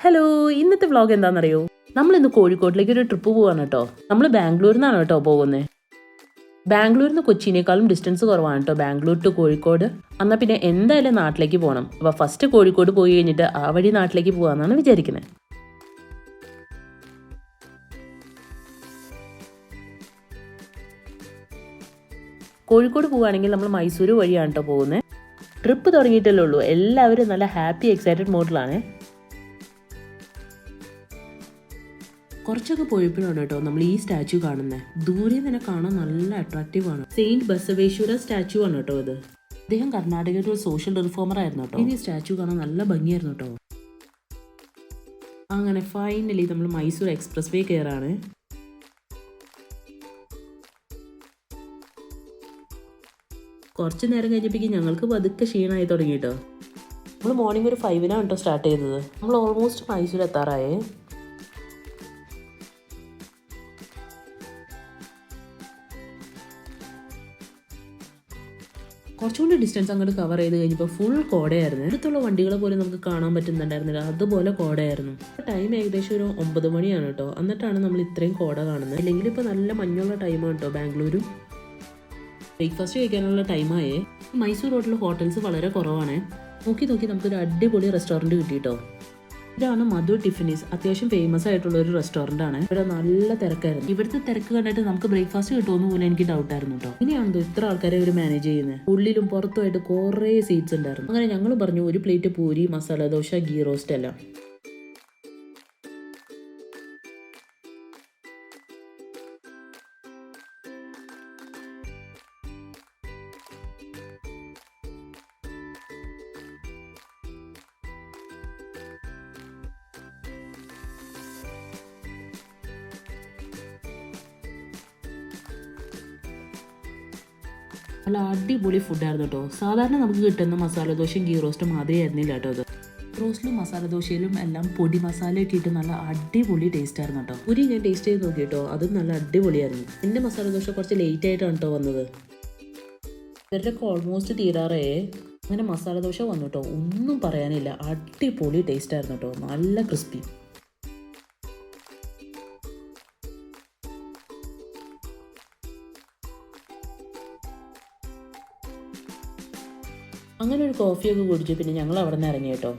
Hello, ഇന്നത്തെ vlog എന്താണെന്നറിയോ? നമ്മൾ ഇന്ന് കോഴിക്കോട്ടിലേക്ക് ഒരു ട്രിപ്പ് പോവാണ് കേട്ടോ. നമ്മൾ ബാംഗ്ലൂരിൽ നിന്നാണ് കേട്ടോ പോകുന്നത്. ബാംഗ്ലൂരിൽ നിന്ന് കൊച്ചിനേക്കാളും ഡിസ്റ്റൻസ് കുറവാണ് കേട്ടോ ബാംഗ്ലൂർ ടു കോഴിക്കോട്. എന്നാൽ പിന്നെ എന്തായാലും നാട്ടിലേക്ക് പോകണം. അപ്പോൾ ഫസ്റ്റ് കോഴിക്കോട് പോയി കഴിഞ്ഞിട്ട് ആ വഴി നാട്ടിലേക്ക് പോകാമെന്നാണ് വിചാരിക്കുന്നത്. കോഴിക്കോട് പോവുകയാണെങ്കിൽ നമ്മൾ മൈസൂർ വഴിയാണ് കേട്ടോ പോകുന്നത്. ട്രിപ്പ് തുടങ്ങിയിട്ടല്ലേ ഉള്ളൂ, എല്ലാവരും നല്ല ഹാപ്പി എക്സൈറ്റഡ് മോഡിലാണ്. കുറച്ചൊക്കെ പോയപ്പോഴാണ് കേട്ടോ നമ്മൾ ഈ സ്റ്റാച്യു കാണുന്നത്. ദൂരെ തന്നെ കാണാൻ നല്ല അട്രാക്റ്റീവ് ആണ്. സെയിന്റ് ബസവേശ്വര സ്റ്റാച്യു ആണ് കേട്ടോ ഇത്. അദ്ദേഹം കർണാടകയുടെ ഒരു സോഷ്യൽ റിഫോമർ ആയിരുന്നു കേട്ടോ. ഈ സ്റ്റാച്യു കാണാൻ നല്ല ഭംഗിയായിരുന്നു കേട്ടോ. അങ്ങനെ ഫൈനലി നമ്മൾ മൈസൂർ എക്സ്പ്രസ് വേ കയറാണ്. കുറച്ച് നേരം കഴിഞ്ഞപ്പോഴേക്കും ഞങ്ങൾക്ക് പതുക്കെ ക്ഷീണമായി തുടങ്ങി കേട്ടോ. നമ്മൾ മോർണിംഗ് ഒരു 5-നാണ് കേട്ടോ സ്റ്റാർട്ട് ചെയ്തത്. നമ്മൾ ഓൾമോസ്റ്റ് മൈസൂർ എത്താറായേ. കുറച്ചുകൂടി ഡിസ്റ്റൻസ് അങ്ങോട്ട് കവർ ചെയ്ത് കഴിഞ്ഞപ്പോൾ ഫുൾ കോടയായിരുന്നു. അടുത്തുള്ള വണ്ടികളെ പോലും നമുക്ക് കാണാൻ പറ്റുന്നുണ്ടായിരുന്നില്ല, അതുപോലെ കോടയായിരുന്നു. ടൈം ഏകദേശം ഒരു 9 മണിയാണ് കേട്ടോ. എന്നിട്ടാണ് നമ്മൾ ഇത്രയും കോട കാണുന്നത്. അല്ലെങ്കിൽ ഇപ്പോൾ നല്ല മഞ്ഞുള്ള ടൈമാണ് കേട്ടോ ബാംഗ്ലൂരും. ബ്രേക്ക്ഫാസ്റ്റ് കഴിക്കാനുള്ള ടൈമായേ. മൈസൂർ റോഡിൽ ഹോട്ടൽസ് വളരെ കുറവാണ്. നോക്കി നമുക്കൊരു അടിപൊളി റെസ്റ്റോറൻറ്റ് കിട്ടിയിട്ടോ. ഇതാണ് മധു ടിഫിനീസ്. അത്യാവശ്യം ഫേമസ് ആയിട്ടുള്ള ഒരു റെസ്റ്റോറൻ്റ് ആണ്. ഇവിടെ നല്ല തിരക്കായിരുന്നു. ഇവിടുത്തെ തിരക്ക് കണ്ടിട്ട് നമുക്ക് ബ്രേക്ക്ഫാസ്റ്റ് കിട്ടുമെന്ന് പോലും എനിക്ക് ഡൗട്ട് ആയിരുന്നു കേട്ടോ. ഇനിയാണെന്തോ ഇത്ര ആൾക്കാരെ ഇവർ മാനേജ് ചെയ്യുന്നത്. ഉള്ളിലും പുറത്തുമായിട്ട് കുറേ സീറ്റ്സ് ഉണ്ടായിരുന്നു. അങ്ങനെ ഞങ്ങൾ പറഞ്ഞു ഒരു പ്ലേറ്റ് പൂരി, മസാല ദോശ, ഗീ റോസ്റ്റ് എല്ലാം. നല്ല അടിപൊളി ഫുഡായിരുന്നു കേട്ടോ. സാധാരണ നമുക്ക് കിട്ടുന്ന മസാല ദോശയും ഗീ റോസ്റ്റും മാതിരി ആയിരുന്നില്ല കേട്ടോ ഇത്. റോസ്റ്റിലും മസാല ദോശയിലും എല്ലാം പൊടി മസാല ഇട്ടിട്ട് നല്ല അടിപൊളി ടേസ്റ്റ് ആയിരുന്നു കേട്ടോ. പൂരി ഞാൻ ടേസ്റ്റ് ചെയ്ത് നോക്കി കേട്ടോ, അതും നല്ല അടിപൊളിയായിരുന്നു. എൻ്റെ മസാല ദോശ കുറച്ച് ലേറ്റ് ആയിട്ടാണ് കേട്ടോ വന്നത്. ഇവരുടെ ഓൾമോസ്റ്റ് തീരാറേ. അങ്ങനെ മസാല ദോശ വന്നു കേട്ടോ, ഒന്നും പറയാനില്ല, അടിപൊളി ടേസ്റ്റ് ആയിരുന്നു കേട്ടോ, നല്ല ക്രിസ്പി. അങ്ങനെ ഒരു കോഫിയൊക്കെ കുടിച്ചു പിന്നെ ഞങ്ങൾ അവിടെ നിന്ന് ഇറങ്ങി കേട്ടോ.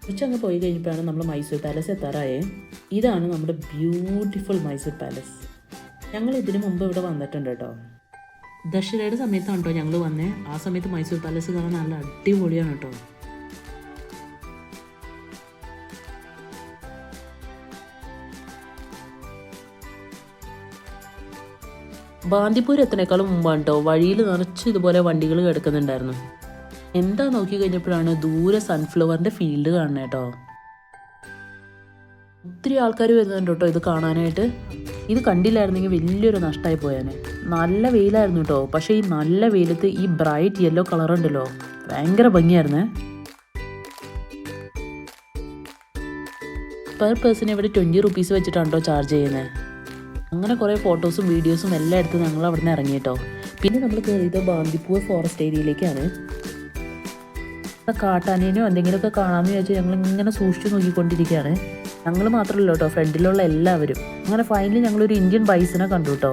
കുറച്ചങ്ങ് പോയി കഴിഞ്ഞപ്പോഴാണ് നമ്മൾ മൈസൂർ പാലസ് എത്താറായേ. ഇതാണ് നമ്മുടെ ബ്യൂട്ടിഫുൾ മൈസൂർ പാലസ്. ഞങ്ങൾ ഇതിനു മുമ്പ് ഇവിടെ വന്നിട്ടുണ്ട് കേട്ടോ. ദസറയുടെ സമയത്താണ് കേട്ടോ ഞങ്ങൾ വന്നേ. ആ സമയത്ത് മൈസൂർ പാലസ് കാണാൻ നല്ല അടിപൊളിയാണ് കേട്ടോ. ബാന്തിപ്പൂർ എത്തുന്നേക്കാളും മുമ്പാണ് കേട്ടോ വഴിയിൽ നിറച്ച് ഇതുപോലെ വണ്ടികൾ കിടക്കുന്നുണ്ടായിരുന്നു. എന്താ നോക്കി കഴിഞ്ഞപ്പോഴാണ് ദൂരെ സൺഫ്ലവറിൻ്റെ ഫീൽഡ് കാണുന്നത് കേട്ടോ. ഒത്തിരി ആൾക്കാർ വരുന്നുണ്ട് കേട്ടോ ഇത് കാണാനായിട്ട്. ഇത് കണ്ടില്ലായിരുന്നെങ്കിൽ വലിയൊരു നഷ്ടമായി പോയാനെ. നല്ല വെയിലായിരുന്നു കേട്ടോ. പക്ഷേ ഈ നല്ല വെയിലത്ത് ഈ ബ്രൈറ്റ് യെല്ലോ കളർ ഉണ്ടല്ലോ, ഭയങ്കര ഭംഗിയായിരുന്നേ. പെർ പേഴ്സൺ ഇവിടെ 20 റുപ്പീസ് വെച്ചിട്ടാണ് കേട്ടോ ചാർജ് ചെയ്യുന്നത്. അങ്ങനെ കുറേ ഫോട്ടോസും വീഡിയോസും എല്ലാം എടുത്ത് ഞങ്ങൾ അവിടെ നിന്ന് ഇറങ്ങി കേട്ടോ. പിന്നെ നമ്മൾ കയറിയത് ബാന്തിപ്പൂർ ഫോറസ്റ്റ് ഏരിയയിലേക്കാണ്. കാട്ടാനേനോ എന്തെങ്കിലുമൊക്കെ കാണാമെന്ന് ചോദിച്ചാൽ ഞങ്ങൾ ഇങ്ങനെ സൂക്ഷിച്ചു നോക്കിക്കൊണ്ടിരിക്കുകയാണ്. ഞങ്ങൾ മാത്രമല്ല കേട്ടോ, ഫ്രണ്ടിലുള്ള എല്ലാവരും. അങ്ങനെ ഫൈനലി ഞങ്ങളൊരു ഇന്ത്യൻ ബൈസിനെ കണ്ടു കേട്ടോ.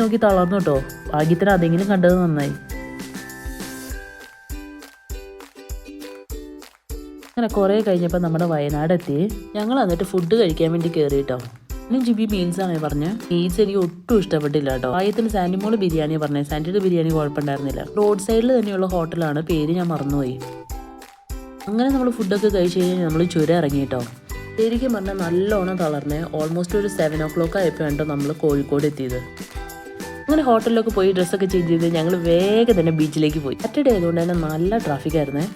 നോക്കി തളർന്നു കേട്ടോ. ഭാഗ്യത്തിന് അതെങ്കിലും കണ്ടത് നന്നായി. അങ്ങനെ കുറേ കഴിഞ്ഞപ്പോൾ നമ്മുടെ വയനാട് എത്തി. ഞങ്ങൾ എന്നിട്ട് ഫുഡ് കഴിക്കാൻ വേണ്ടി കയറി കേട്ടോ. ജിബി മീൽസ് ആണ് പറഞ്ഞത്. മീൽസ് എനിക്ക് ഒട്ടും ഇഷ്ടപ്പെട്ടില്ല കേട്ടോ. ആയത്തിന് സാൻഡിമോള് ബിരിയാണി പറഞ്ഞത്. സാൻഡിയുടെ ബിരിയാണി കുഴപ്പമുണ്ടായിരുന്നില്ല. റോഡ് സൈഡിൽ തന്നെയുള്ള ഹോട്ടലാണ്, പേര് ഞാൻ മറന്നുപോയി. അങ്ങനെ നമ്മൾ ഫുഡൊക്കെ കഴിച്ച് കഴിഞ്ഞാൽ നമ്മൾ ചുരം ഇറങ്ങി കേട്ടോ. ശരിക്കും പറഞ്ഞാൽ നല്ലോണം തളർന്നേ. ഓൾമോസ്റ്റ് ഒരു 7 o'clock ആയപ്പോഴാണ് നമ്മൾ കോഴിക്കോട് എത്തിയത്. അങ്ങനെ ഹോട്ടലിലൊക്കെ പോയി ഡ്രസ്സൊക്കെ ചേഞ്ച് ചെയ്ത് ഞങ്ങൾ വേഗം തന്നെ ബീച്ചിലേക്ക് പോയി. സാറ്റർഡേ ആയതുകൊണ്ട് തന്നെ നല്ല ട്രാഫിക് ആയിരുന്നേ.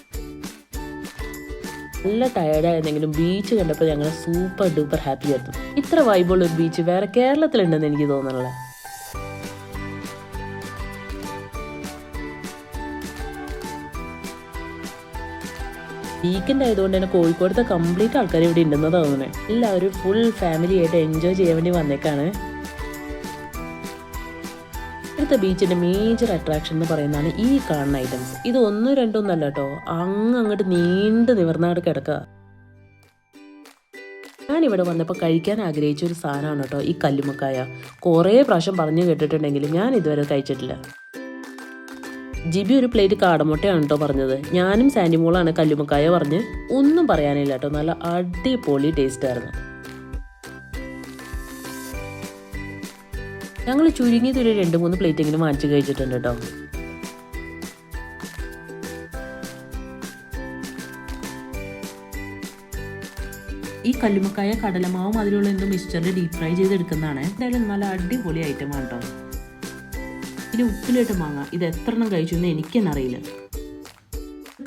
നല്ല ടയർഡായിരുന്നെങ്കിലും ബീച്ച് കണ്ടപ്പോൾ ഞങ്ങൾ സൂപ്പർ ഡൂപ്പർ ഹാപ്പി ആയിരുന്നു. ഇത്ര വൈബുള്ള ഒരു ബീച്ച് വേറെ കേരളത്തിലുണ്ടെന്ന് എനിക്ക് തോന്നുന്നില്ല. വീക്കെൻഡ് ആയതുകൊണ്ട് തന്നെ കോഴിക്കോടത്തെ കംപ്ലീറ്റ് ആൾക്കാർ ഇവിടെ ഉണ്ടെന്ന് തോന്നുന്നത്. എല്ലാവരും ഫുൾ ഫാമിലി ആയിട്ട് എൻജോയ് ചെയ്യാൻ വേണ്ടി വന്നേക്കാണ്. ഇവിടുത്തെ ബീച്ചിന്റെ മേജർ അട്രാക്ഷൻ എന്ന് പറയുന്നതാണ് ഈ കാണുന്ന ഐറ്റംസ്. ഇത് ഒന്നും രണ്ടൊന്നല്ല കേട്ടോ, അങ്ങോട്ട് നീണ്ടു നിവർന്നാട് കിടക്കുക. ഞാനിവിടെ വന്നപ്പോൾ കഴിക്കാൻ ആഗ്രഹിച്ച ഒരു സാധനമാണ് കേട്ടോ ഈ കല്ലുമ്മക്കായ. കുറേ പ്രാവശ്യം പറഞ്ഞു കേട്ടിട്ടുണ്ടെങ്കിലും ഞാൻ ഇതുവരെ കഴിച്ചിട്ടില്ല. ജിബി ഒരു പ്ലേറ്റ് കാടമുട്ടയാണ് കേട്ടോ പറഞ്ഞത്. ഞാനും സാൻഡിമോളാണ് കല്ലുമ്മക്കായ പറഞ്ഞ്. ഒന്നും പറയാനില്ല കേട്ടോ, നല്ല അടിപൊളി ടേസ്റ്റ് ആയിരുന്നു. ഞങ്ങൾ ചുരുങ്ങിയത് ഒരു 2-3 പ്ലേറ്റ് എങ്കിലും വാങ്ങിച്ച് കഴിച്ചിട്ടുണ്ട് കേട്ടോ. ഈ കല്ലുമ്മക്കായ കടലമാവും അതിലുള്ള എന്തോ മിക്സ്ചറിൽ ഡീപ് ഫ്രൈ ചെയ്തെടുക്കുന്നതാണ്. എന്തായാലും നല്ല അടിപൊളി ഐറ്റമാണ് കേട്ടോ. പിന്നെ ഉപ്പിലിട്ട് മാങ്ങ, ഇത് എത്ര എണ്ണം കഴിച്ചു എന്ന് എനിക്കെന്നറിയില്ല.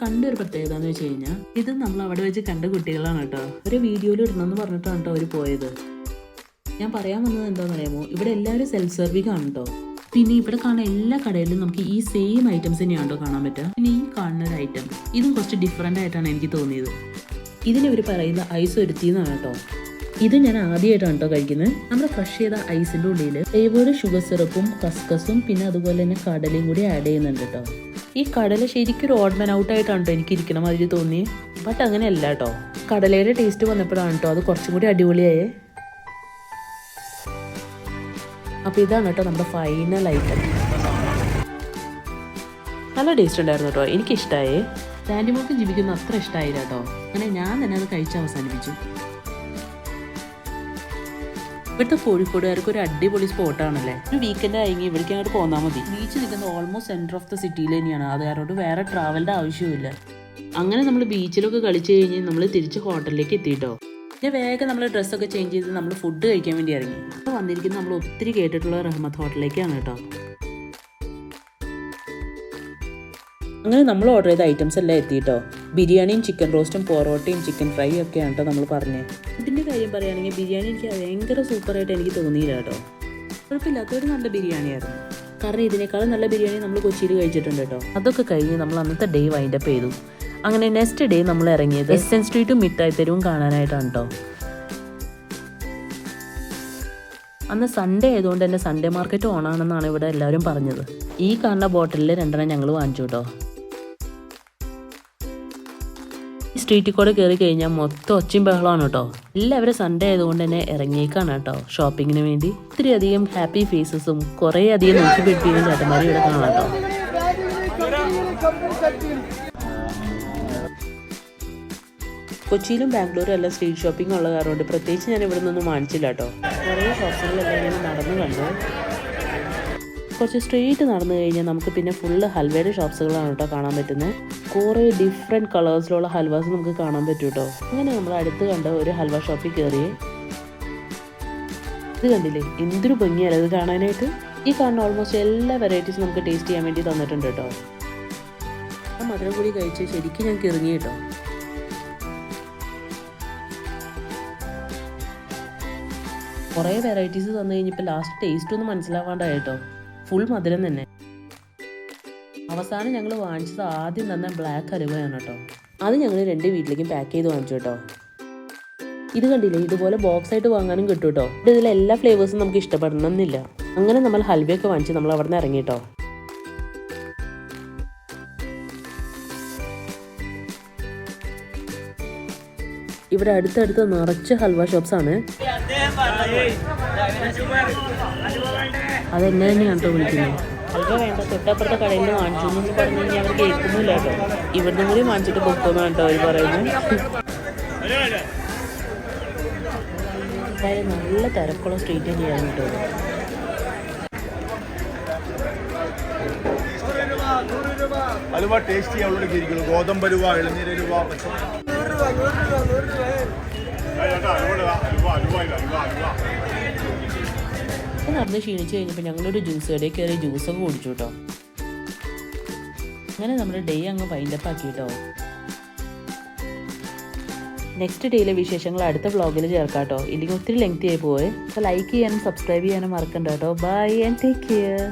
കണ്ടൊരു പ്രത്യേകത എന്ന് വെച്ച് കഴിഞ്ഞാൽ ഇത് നമ്മൾ അവിടെ വെച്ച് കണ്ട കുട്ടികളാണ് കേട്ടോ. ഒരു വീഡിയോയിൽ ഇടണമെന്ന് പറഞ്ഞിട്ടാണ് കേട്ടോ അവർ പോയത്. ഞാൻ പറയാൻ വന്നത് എന്താണെന്ന് അറിയാമോ, ഇവിടെ എല്ലാവരും സെൽഫ് സർവിംഗ് ആണ് കേട്ടോ. പിന്നെ ഇവിടെ കാണുന്ന എല്ലാ കടയിലും നമുക്ക് ഈ സെയിം ഐറ്റംസ് തന്നെയാണ് കേട്ടോ കാണാൻ പറ്റുക. പിന്നെ ഈ കാണുന്ന ഒരു ഐറ്റം ഇതും കുറച്ച് ഡിഫറെൻ്റ് ആയിട്ടാണ് എനിക്ക് തോന്നിയത്. ഇതിന് ഇവർ പറയുന്ന ഐസ് ഒരുത്തി എന്നാണ് കേട്ടോ. ഇത് ഞാൻ ആദ്യമായിട്ടാണ് കേട്ടോ കഴിക്കുന്നത്. നമ്മുടെ ക്രഷ് ചെയ്ത ഐസിൻ്റെ ഉള്ളിൽ ഫ്ലേവേർഡ് ഷുഗർ സിറപ്പും കസ്കസും പിന്നെ അതുപോലെ തന്നെ കടലയും കൂടി ആഡ് ചെയ്യുന്നുണ്ട് കേട്ടോ. ഈ കടല ശരിക്കും ഒരു ഓഡ് മാൻ ഔട്ടായിട്ടാണ് കേട്ടോ എനിക്ക് ഇരിക്കണ മാതിരി തോന്നി. ബട്ട് അങ്ങനെയല്ല കേട്ടോ. കടലയുടെ ടേസ്റ്റ് വന്നപ്പോഴാണ് കേട്ടോ അത് കുറച്ചും കൂടി അടിപൊളിയായേ. അപ്പോൾ ഇതാണ് കേട്ടോ നമ്മുടെ ഫൈനൽ ഐറ്റം. നല്ല ടേസ്റ്റ് ഉണ്ടായിരുന്നു കേട്ടോ, എനിക്കിഷ്ടമായേ. സാൻഡിമോൾക്കും ജിബിക്കൊന്നും അത്ര ഇഷ്ടമായില്ല കേട്ടോ. അങ്ങനെ ഞാൻ തന്നെ അത് കഴിച്ച് അവസാനിപ്പിച്ചു. ഇവിടുത്തെ കോഴിക്കോടുകാർക്ക് ഒരു അടിപൊളി സ്പോട്ടാണല്ലേ. ഒരു വീക്കെൻഡ് ആയെങ്കിൽ ഇവിടേക്ക് അങ്ങോട്ട് പോന്നാൽ മതി. ബീച്ച് നിൽക്കുന്നത് ഓൾമോസ്റ്റ് സെൻറ്റർ ഓഫ് ദ സിറ്റിയിൽ തന്നെയാണ്. അത് കാരണം വേറെ ട്രാവലിൻ്റെ ആവശ്യമില്ല. അങ്ങനെ നമ്മൾ ബീച്ചിലൊക്കെ കളിച്ച് കഴിഞ്ഞ് നമ്മൾ തിരിച്ച് ഹോട്ടലിലേക്ക് എത്തിയിട്ടോ. പിന്നെ വേഗം നമ്മൾ ഡ്രസ്സൊക്കെ ചേഞ്ച് ചെയ്ത് നമ്മൾ ഫുഡ് കഴിക്കാൻ വേണ്ടി ഇറങ്ങി. അപ്പോൾ വന്നിരിക്കുന്നത് നമ്മൾ ഒത്തിരി കേട്ടിട്ടുള്ള റഹ്മത്ത് ഹോട്ടലിലേക്കാണ് കേട്ടോ. അങ്ങനെ നമ്മൾ ഓർഡർ ചെയ്ത ഐറ്റംസ് എല്ലാം എത്തിയിട്ടോ. ബിരിയാണിയും ചിക്കൻ റോസ്റ്റും പൊറോട്ടയും ചിക്കൻ ഫ്രൈയും ഒക്കെയാണ് കേട്ടോ നമ്മൾ പറഞ്ഞത്. ഫുഡിൻ്റെ കാര്യം പറയുകയാണെങ്കിൽ ബിരിയാണി എനിക്ക് ഭയങ്കര സൂപ്പറായിട്ട് എനിക്ക് തോന്നിയില്ല കേട്ടോ. കുഴപ്പമില്ലാത്തൊരു നല്ല ബിരിയാണിയായിരുന്നു. കാരണം ഇതിനേക്കാളും നല്ല ബിരിയാണി നമ്മൾ കൊച്ചിയിൽ കഴിച്ചിട്ടുണ്ട് കേട്ടോ. അതൊക്കെ കഴിഞ്ഞ് നമ്മൾ അന്നത്തെ ഡേ വൈൻഡപ്പ് ചെയ്തു. അങ്ങനെ നെക്സ്റ്റ് ഡേ നമ്മൾ ഇറങ്ങിയത് എസ്എൻ സ്ട്രീറ്റും മിഠായി തെരുവും കാണാനായിട്ടാണ് കേട്ടോ. അന്ന് സൺഡേ ആയതുകൊണ്ട് തന്നെ സൺഡേ മാർക്കറ്റ് ഓണാണെന്നാണ് ഇവിടെ എല്ലാവരും പറഞ്ഞത്. ഈ കാണുന്ന ബോട്ടിലിൽ 2 ഞങ്ങൾ വാങ്ങിച്ചു കേട്ടോ. ഈ സ്ട്രീറ്റിൽ കൂടെ കയറി കഴിഞ്ഞാൽ മൊത്തം ഒച്ചയും ബഹളമാണ് കേട്ടോ. എല്ലാവരും സൺഡേ ആയതുകൊണ്ട് തന്നെ ഇറങ്ങിയേക്കാണ് കേട്ടോ ഷോപ്പിങ്ങിന് വേണ്ടി. ഒത്തിരി അധികം ഹാപ്പി ഫേസസും കുറേ അധികം നോക്കി പിടിപ്പിക്കുന്ന ചേട്ടന്മാരും ഇവിടെ കാണാം കേട്ടോ. കൊച്ചിയിലും ബാംഗ്ലൂരും എല്ലാം സ്ട്രീറ്റ് ഷോപ്പിംഗ് ഉള്ള കാരണം പ്രത്യേകിച്ച് ഞാൻ ഇവിടെ നിന്നൊന്നും വാങ്ങിച്ചില്ല കേട്ടോ. കുറേ ഷോപ്സുകളെല്ലാം ഇങ്ങനെ നടന്നു കണ്ടു. കുറച്ച് സ്ട്രെയിറ്റ് നടന്നു കഴിഞ്ഞാൽ നമുക്ക് പിന്നെ ഫുള്ള് ഹൽവയുടെ ഷോപ്സുകളാണ് കേട്ടോ കാണാൻ പറ്റുന്നത്. കുറേ ഡിഫറെൻറ്റ് കളേഴ്സിലുള്ള ഹൽവാസ് നമുക്ക് കാണാൻ പറ്റും കേട്ടോ. അങ്ങനെ നമ്മൾ അടുത്ത് കണ്ട ഒരു ഹൽവ ഷോപ്പിൽ കയറി. ഇത് കണ്ടില്ലേ, എന്തൊരു ഭംഗിയല്ല ഇത് കാണാനായിട്ട്. ഈ കാണുന്ന ഓൾമോസ്റ്റ് എല്ലാ വെറൈറ്റീസും നമുക്ക് ടേസ്റ്റ് ചെയ്യാൻ വേണ്ടി തന്നിട്ടുണ്ട് കേട്ടോ. ആ മധുരം കൂടി കഴിച്ച് ശരിക്കും ഞാൻ കിറങ്ങി കേട്ടോ. കുറേ വെറൈറ്റീസ് തന്നു കഴിഞ്ഞപ്പോൾ ലാസ്റ്റ് ടേസ്റ്റ് ഒന്നും മനസ്സിലാവാണ്ടായിട്ടോ. ഫുൾ മധുരം തന്നെ. അവസാനം ഞങ്ങൾ വാങ്ങിച്ചത് ആദ്യം തന്നെ ബ്ലാക്ക് ഹലുവയാണ് കേട്ടോ. അത് ഞങ്ങൾ 2 വീട്ടിലേക്കും പാക്ക് ചെയ്ത് വാങ്ങിച്ചു കേട്ടോ. ഇത് കണ്ടില്ലേ, ഇതുപോലെ ബോക്സ് ആയിട്ട് വാങ്ങാനും കിട്ടും കേട്ടോ. ഇതിലെ എല്ലാ ഫ്ലേവേഴ്സും നമുക്ക് ഇഷ്ടപ്പെടണമെന്നില്ല. അങ്ങനെ നമ്മൾ ഹൽവയൊക്കെ വാങ്ങിച്ച് നമ്മൾ അവിടെ നിന്ന് ഇറങ്ങി കേട്ടോ. ഇവിടെ അടുത്തടുത്ത് നിറച്ച് ഹൽവ ഷോപ്സ് ആണ്. അതെന്നെ തന്നെയാണ് കേട്ടോ വിളിക്കുന്നത്. ഹൽവ വേണ്ട, തൊട്ടപ്പുറത്തെ കടയിൽ നിന്ന് വാങ്ങിച്ചു എന്ന് പറഞ്ഞു കഴിഞ്ഞാൽ അവർ കേൾക്കുന്നില്ല കേട്ടോ. ഇവിടുന്ന് കൂടി വാങ്ങിച്ചിട്ട് പൊക്കുമെന്നാണ് കേട്ടോ അവർ പറയുന്നത്. എന്തായാലും നല്ല തിരക്കുള്ള സ്ട്രീറ്റ് തന്നെയാണ് കേട്ടോ. ഹലുവ ടേസ്റ്റി അവളോട് ഇരിക്കുന്നു. ഗോതമ്പ് ഹലുവ, ഇളനീര് ഹലുവ, നടന്ന് ക്ഷീണിച്ച് കഴിഞ്ഞപ്പോൾ ഞങ്ങളൊരു ജ്യൂസ് കടയിൽ കയറി ജ്യൂസൊക്കെ കുടിച്ചു കേട്ടോ. അങ്ങനെ നമ്മുടെ ഡേ അങ്ങ് വൈൻഡപ്പ് ആക്കി കേട്ടോ. നെക്സ്റ്റ് ഡേയിലെ വിശേഷങ്ങൾ അടുത്ത വ്ളോഗിൽ ചേർക്കാം കേട്ടോ. ഇല്ലെങ്കിൽ ഒത്തിരി ലെങ്തി ആയി പോവേ. അപ്പോൾ ലൈക്ക് ചെയ്യാനും സബ്സ്ക്രൈബ് ചെയ്യാനും മറക്കണ്ട കേട്ടോ. Bye and take care.